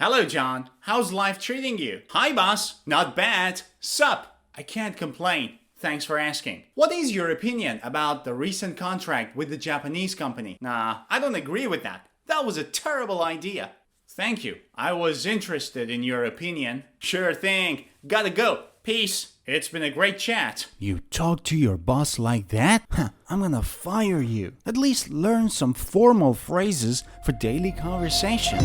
Hello, John. How's life treating you? Hi, boss. Not bad. Sup? I can't complain. Thanks for asking. What is your opinion about the recent contract with the Japanese company? Nah, I don't agree with that. That was a terrible idea. Thank you. I was interested in your opinion. Sure thing. Gotta go. Peace. It's been a great chat. You talk to your boss like that? I'm gonna fire you. At least learn some formal phrases for daily conversation.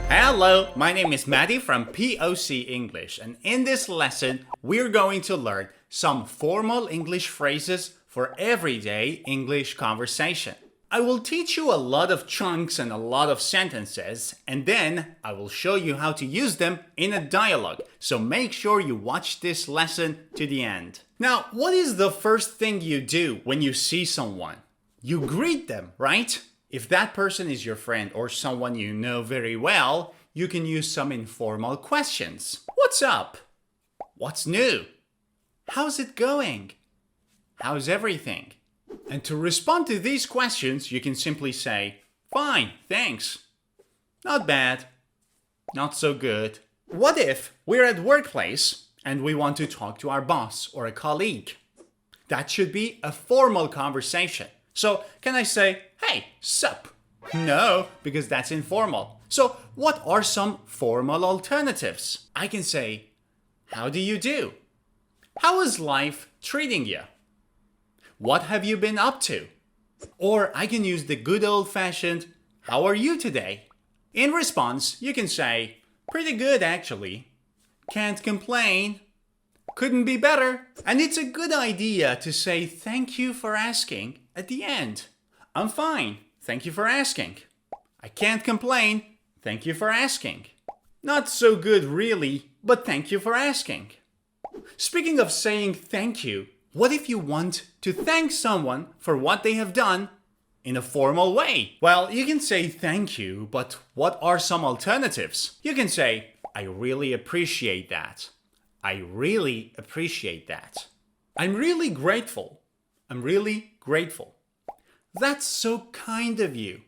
Hello, my name is Maddie from POC English, and in this lesson, we're going to learn some formal English phrases for everyday English conversation. I will teach you a lot of chunks and a lot of sentences, and then I will show you how to use them in a dialogue. So make sure you watch this lesson to the end. Now, what is the first thing you do when you see someone? You greet them, right? If that person is your friend or someone you know very well, you can use some informal questions. What's up? What's new? How's it going? How's everything? And to respond to these questions, you can simply say, fine, thanks. Not bad. Not so good. What if we're at workplace and we want to talk to our boss or a colleague? That should be a formal conversation. So can I say, hey, sup? No, because that's informal. So what are some formal alternatives? I can say, how do you do? How is life treating you? What have you been up to? Or I can use the good old-fashioned, how are you today? In response, you can say, pretty good actually. Can't complain. Couldn't be better. And it's a good idea to say thank you for asking at the end. I'm fine. Thank you for asking. I can't complain. Thank you for asking. Not so good really, but thank you for asking. Speaking of saying thank you, what if you want to thank someone for what they have done in a formal way? Well, you can say thank you, but what are some alternatives? You can say, I really appreciate that. I really appreciate that. I'm really grateful. I'm really grateful. That's so kind of you.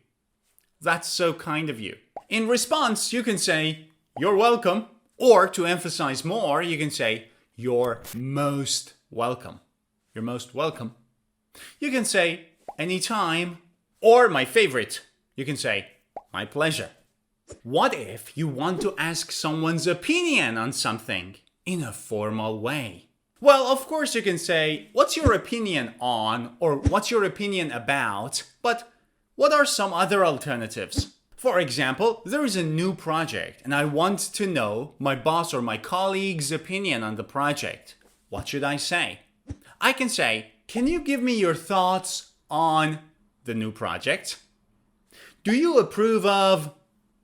That's so kind of you. In response, you can say, you're welcome. Or to emphasize more, you can say, you're most welcome. You're most welcome. You can say, anytime. Or my favorite, you can say, my pleasure. What if you want to ask someone's opinion on something in a formal way? Well, of course you can say, what's your opinion on, or what's your opinion about, but what are some other alternatives? For example, there is a new project and I want to know my boss or my colleague's opinion on the project. What should I say? I can say, can you give me your thoughts on the new project? Do you approve of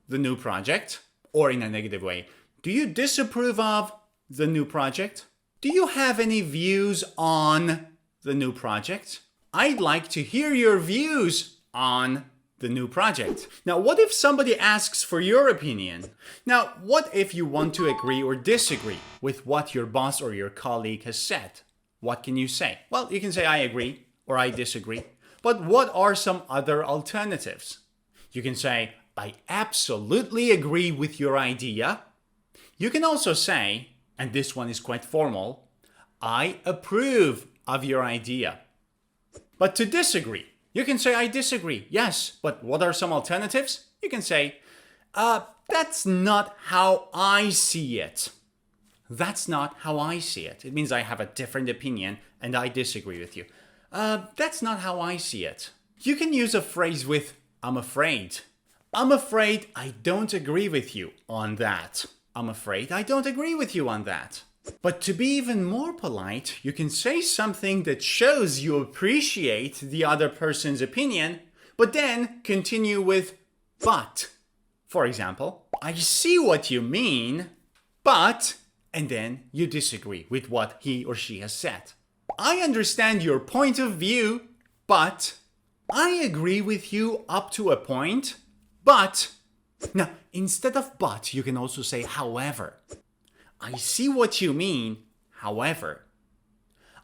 the new project? Or in a negative way, do you disapprove of the new project? Do you have any views on the new project? I'd like to hear your views on the new project. Now, what if somebody asks for your opinion? Now, what if you want to agree or disagree with what your boss or your colleague has said? What can you say? Well, you can say I agree or I disagree. But what are some other alternatives? You can say, I absolutely agree with your idea. You can also say, and this one is quite formal, I approve of your idea. But to disagree, you can say, I disagree. Yes, but what are some alternatives? You can say, that's not how I see it. That's not how I see it. It means I have a different opinion and I disagree with you. That's not how I see it. You can use a phrase with, I'm afraid. I'm afraid I don't agree with you on that. I'm afraid I don't agree with you on that. But to be even more polite, you can say something that shows you appreciate the other person's opinion, but then continue with but. For example, I see what you mean, but, and then you disagree with what he or she has said. I understand your point of view, but I agree with you up to a point, but. Now, instead of but, you can also say however. I see what you mean, however.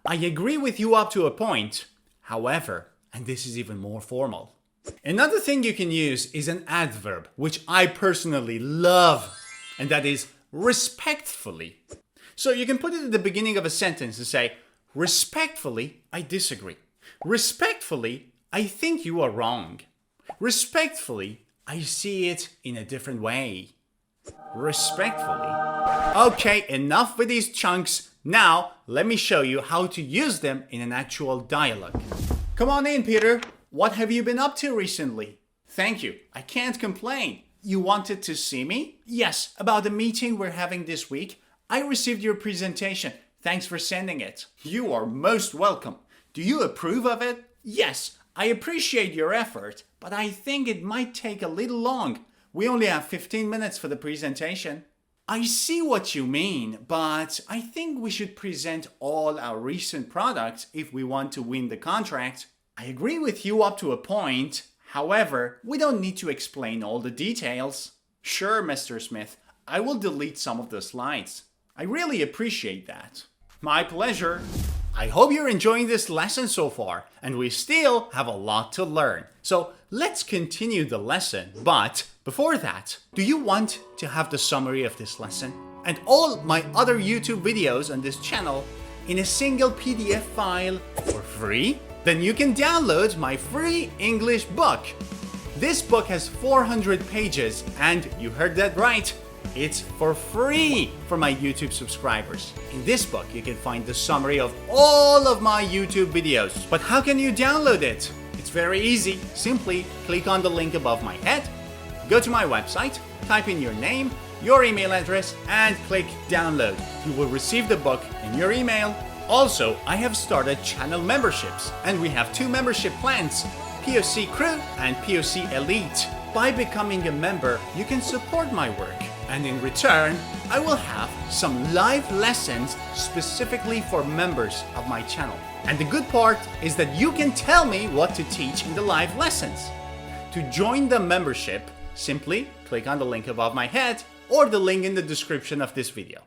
I agree with you up to a point, however, and this is even more formal. Another thing you can use is an adverb, which I personally love, and that is respectfully. So you can put it at the beginning of a sentence and say, respectfully, I disagree. Respectfully, I think you are wrong. Respectfully, I see it in a different way. Respectfully. Okay, enough with these chunks. Now, let me show you how to use them in an actual dialogue. Come on in, Peter. What have you been up to recently? Thank you. I can't complain. You wanted to see me? Yes, about the meeting we're having this week. I received your presentation. Thanks for sending it. You are most welcome. Do you approve of it? Yes, I appreciate your effort, but I think it might take a little long. We only have 15 minutes for the presentation. I see what you mean, but I think we should present all our recent products if we want to win the contract. I agree with you up to a point. However, we don't need to explain all the details. Sure, Mr. Smith, I will delete some of the slides. I really appreciate that. My pleasure. I hope you're enjoying this lesson so far, and we still have a lot to learn. So let's continue the lesson, but before that, do you want to have the summary of this lesson and all my other YouTube videos on this channel in a single PDF file for free? Then you can download my free English book. This book has 400 pages, and you heard that right. It's for free for my YouTube subscribers. In this book, you can find the summary of all of my YouTube videos. But how can you download it? It's very easy. Simply click on the link above my head, go to my website, type in your name, your email address, and click download. You will receive the book in your email. Also, I have started channel memberships, and we have 2 membership plans, POC Crew and POC Elite. By becoming a member, you can support my work. And in return, I will have some live lessons specifically for members of my channel. And the good part is that you can tell me what to teach in the live lessons. To join the membership, simply click on the link above my head or the link in the description of this video.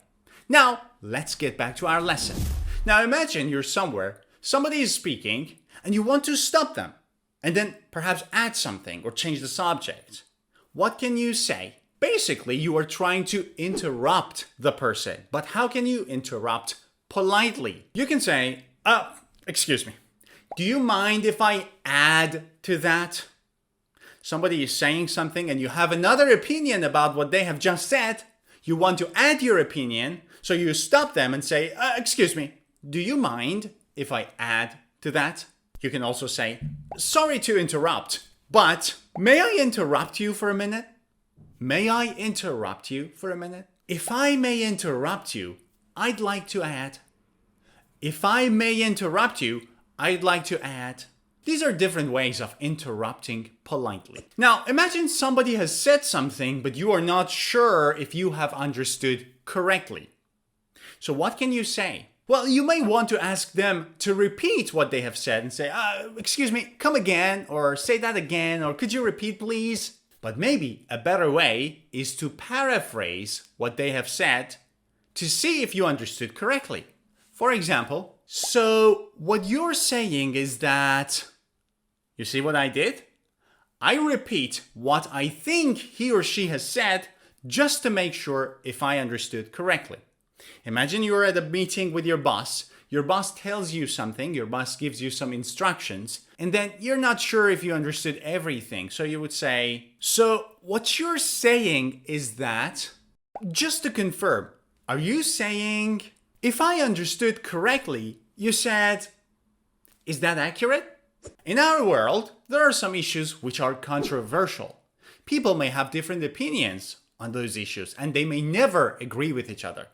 Now, let's get back to our lesson. Now imagine you're somewhere, somebody is speaking, and you want to stop them, and then perhaps add something or change the subject. What can you say? Basically, you are trying to interrupt the person. But how can you interrupt politely? You can say, excuse me, do you mind if I add to that? Somebody is saying something and you have another opinion about what they have just said. You want to add your opinion, so you stop them and say, excuse me, do you mind if I add to that? You can also say, sorry to interrupt, but may I interrupt you for a minute? May I interrupt you for a minute? If I may interrupt you, I'd like to add. If I may interrupt you, I'd like to add. These are different ways of interrupting politely. Now, imagine somebody has said something, but you are not sure if you have understood correctly. So what can you say? Well, you may want to ask them to repeat what they have said and say, excuse me, come again, or say that again, or could you repeat, please? But maybe a better way is to paraphrase what they have said to see if you understood correctly. For example, so what you're saying is that... You see what I did? I repeat what I think he or she has said just to make sure if I understood correctly. Imagine you're at a meeting with your boss. Your boss tells you something, your boss gives you some instructions, and then you're not sure if you understood everything. So you would say, so what you're saying is that, just to confirm, are you saying, if I understood correctly, you said, is that accurate? In our world, there are some issues which are controversial. People may have different opinions on those issues, and they may never agree with each other.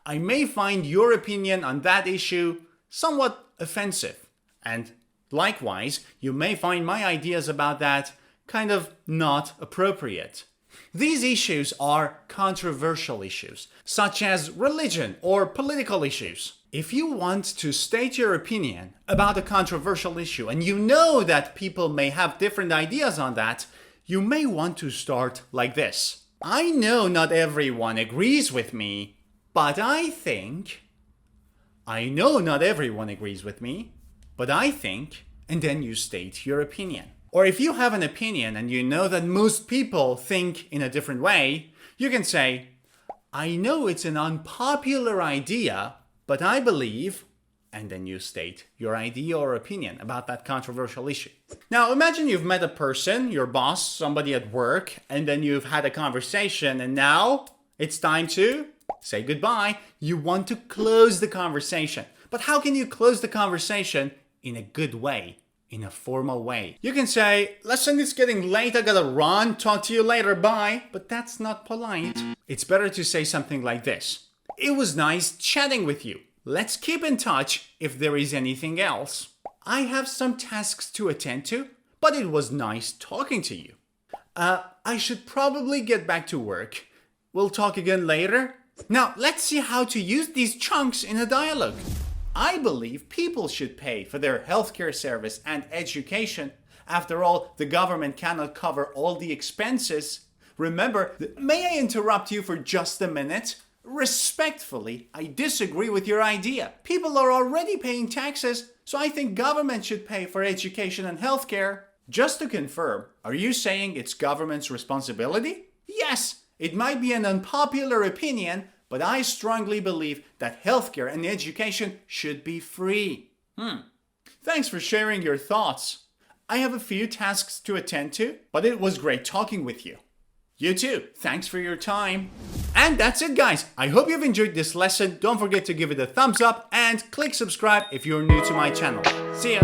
I may find your opinion on that issue somewhat offensive, and likewise, you may find my ideas about that kind of not appropriate. These issues are controversial issues, such as religion or political issues. If you want to state your opinion about a controversial issue and you know that people may have different ideas on that, you may want to start like this. I know not everyone agrees with me, but I think... I know not everyone agrees with me, but I think... And then you state your opinion. Or if you have an opinion and you know that most people think in a different way, you can say, I know it's an unpopular idea, but I believe, and then you state your idea or opinion about that controversial issue. Now imagine you've met a person, your boss, somebody at work, and then you've had a conversation and now it's time to say goodbye. You want to close the conversation. But how can you close the conversation in a good way, in a formal way? You can say, listen, it's getting late, I gotta run, talk to you later, bye. But that's not polite. It's better to say something like this. It was nice chatting with you. Let's keep in touch if there is anything else. I have some tasks to attend to, but it was nice talking to you. I should probably get back to work. We'll talk again later. Now, let's see how to use these chunks in a dialogue. I believe people should pay for their healthcare service and education. After all, the government cannot cover all the expenses. Remember, may I interrupt you for just a minute? Respectfully, I disagree with your idea. People are already paying taxes, so I think government should pay for education and healthcare. Just to confirm, are you saying it's government's responsibility? Yes, it might be an unpopular opinion, but I strongly believe that healthcare and education should be free. Thanks for sharing your thoughts. I have a few tasks to attend to, but it was great talking with you. You too. Thanks for your time. And that's it, guys. I hope you've enjoyed this lesson. Don't forget to give it a thumbs up and click subscribe if you're new to my channel. See ya.